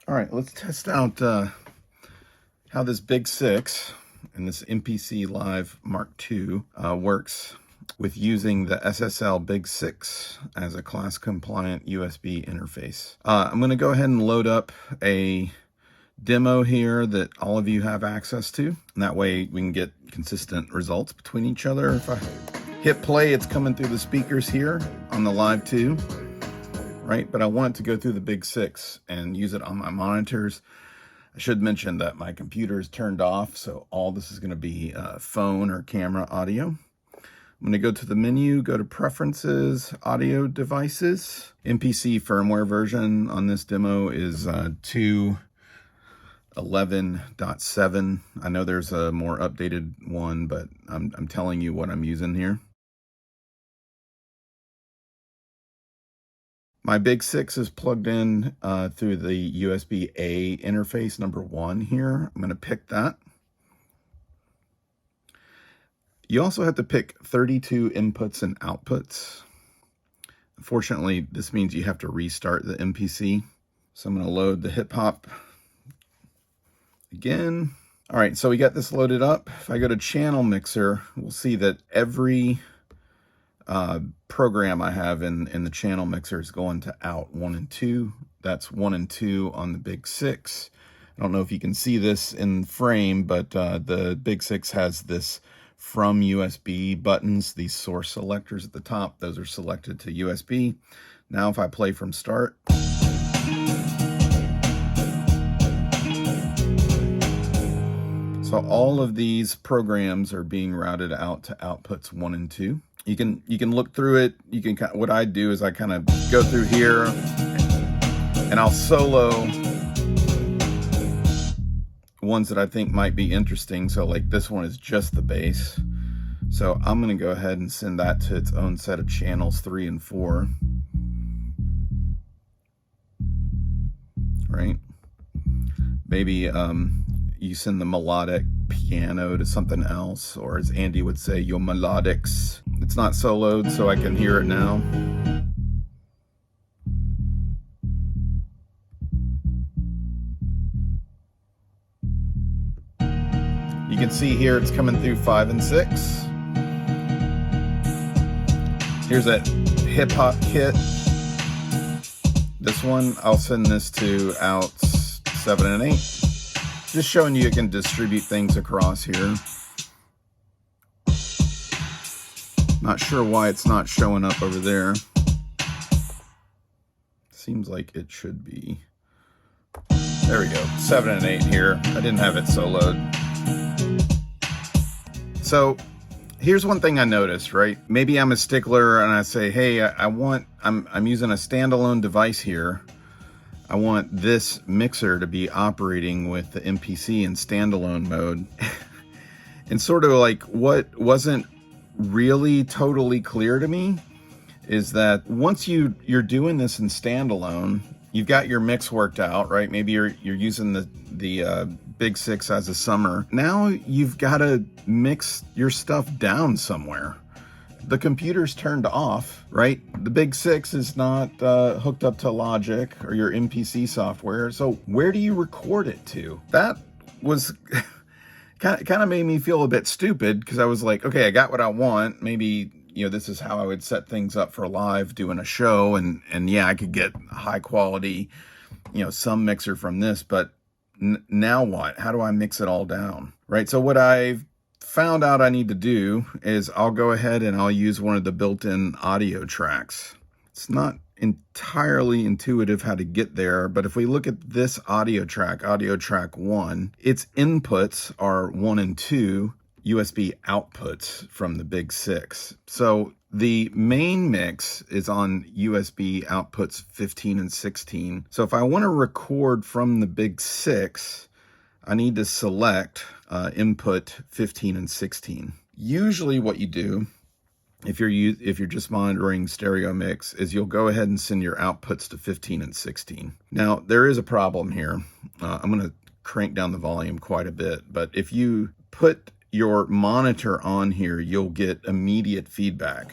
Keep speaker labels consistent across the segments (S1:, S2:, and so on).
S1: All right, let's test out how this BiGSiX and this MPC Live Mark II works with using the SSL BiG SiX as a class compliant USB interface. I'm going to go ahead and load up a demo here that all of you have access to, and that way we can get consistent results between each other. If I hit play, it's coming through the speakers here on the Live II. Right, but I want to go through the BiGSiX and use it on my monitors. I should mention that my computer is turned off, so all this is going to be phone or camera audio. I'm going to go to the menu, go to Preferences, Audio Devices. MPC firmware version on this demo is 2.11.7. I know there's a more updated one, but I'm telling you what I'm using here. My BiGSiX is plugged in through the USB-A interface number 1 here. I'm going to pick that. You also have to pick 32 inputs and outputs. Unfortunately, this means you have to restart the MPC. So I'm going to load the hip hop again. All right, so we got this loaded up. If I go to channel mixer, we'll see that every program I have in the channel mixer is going to out 1 and 2. That's 1 and 2 on the BiGSiX. I don't know if you can see this in frame, but the BiGSiX has this from USB buttons, these source selectors at the top. Those are selected to USB. Now if I play from start, so all of these programs are being routed out to outputs 1 and 2. You can look through it. You can what I do is I kind of go through here and I'll solo ones that I think might be interesting. So like this one is just the bass. So I'm going to go ahead and send that to its own set of channels 3 and 4. Right? Maybe you send the melodic piano to something else, or as Andy would say, your melodics. It's not soloed, so I can hear it now. You can see here it's coming through 5 and 6. Here's that hip hop kit. This one, I'll send this to outs 7 and 8. Just showing you can distribute things across here. Not sure why it's not showing up over there. Seems like it should be. There we go, 7 and 8 here. I didn't have it soloed. So here's one thing I noticed, right? Maybe I'm a stickler and I say, hey, I'm using a standalone device here. I want this mixer to be operating with the MPC in standalone mode. And sort of like what wasn't really totally clear to me is that once you're doing this in standalone, you've got your mix worked out, right? Maybe you're using the BiGSiX as a summer. Now you've got to mix your stuff down somewhere. The computer's turned off, right? The BiGSiX is not hooked up to Logic or your MPC software. So where do you record it to? That was kind of made me feel a bit stupid, because I was like, okay, I got what I want. Maybe, this is how I would set things up for live doing a show. And yeah, I could get high quality, some mixer from this, but now what? How do I mix it all down? Right? So what I've found out I need to do is I'll go ahead and I'll use one of the built-in audio tracks. It's not entirely intuitive how to get there, but if we look at this audio track 1, its inputs are 1 and 2 USB outputs from the BiGSiX. So the main mix is on USB outputs 15 and 16. So if I want to record from the BiGSiX, I need to select input 15 and 16. Usually what you do, if you're just monitoring stereo mix, is you'll go ahead and send your outputs to 15 and 16. Now, there is a problem here. I'm going to crank down the volume quite a bit, but if you put your monitor on here, you'll get immediate feedback.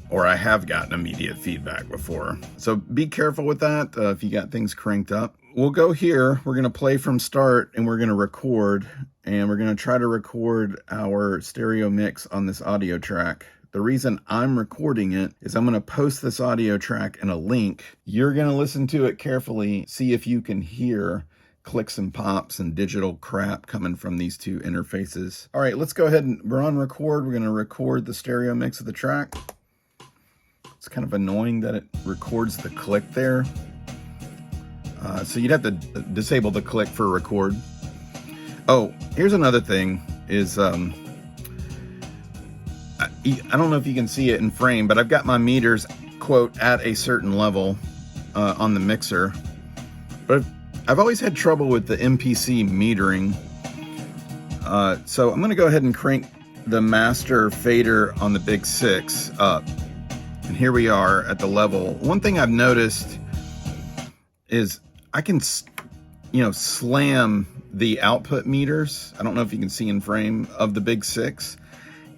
S1: Or I have gotten immediate feedback before. So be careful with that if you got things cranked up. we'll go here. We're going to play from start, and we're going to record, and we're going to try to record our stereo mix on this audio track. The reason I'm recording it is I'm going to post this audio track in a link. You're going to listen to it carefully, see if you can hear clicks and pops and digital crap coming from these two interfaces. All right, let's go ahead and we're on record. We're going to record the stereo mix of the track. It's kind of annoying that it records the click there. So you'd have to disable the click for record. Oh, here's another thing is, I don't know if you can see it in frame, but I've got my meters, quote, at a certain level on the mixer. But I've always had trouble with the MPC metering. So I'm going to go ahead and crank the master fader on the BiGSiX up. And here we are at the level. One thing I've noticed is I can, slam the output meters. I don't know if you can see in frame of the BiGSiX.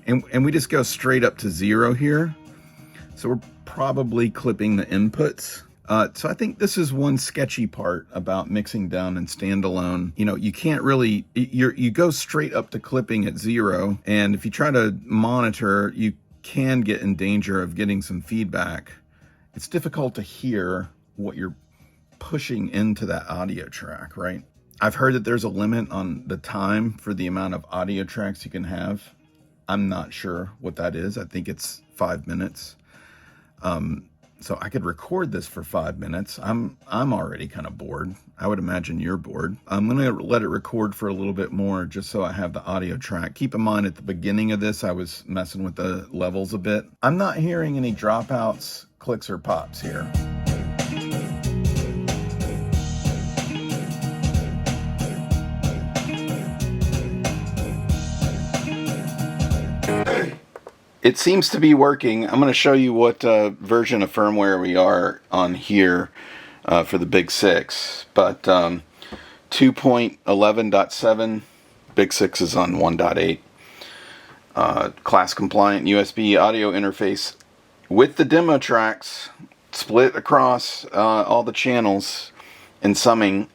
S1: And we just go straight up to 0 here. So we're probably clipping the inputs. So I think this is one sketchy part about mixing down in standalone. You can't really, you go straight up to clipping at 0. And if you try to monitor, you can get in danger of getting some feedback. It's difficult to hear what you're pushing into that audio track, right? I've heard that there's a limit on the time for the amount of audio tracks you can have. I'm not sure what that is. I think it's 5 minutes. So I could record this for 5 minutes. I'm already kind of bored. I would imagine you're bored. I'm going to let it record for a little bit more just so I have the audio track. Keep in mind at the beginning of this, I was messing with the levels a bit. I'm not hearing any dropouts, clicks, or pops here. It seems to be working. I'm going to show you what version of firmware we are on here for the BiGSiX. But 2.11.7, BiGSiX is on 1.8. Class compliant USB audio interface with the demo tracks split across all the channels and summing.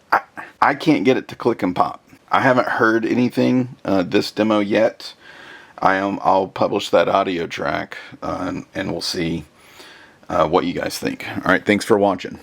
S1: I can't get it to click and pop. I haven't heard anything this demo yet. I'll publish that audio track and we'll see what you guys think. All right, thanks for watching.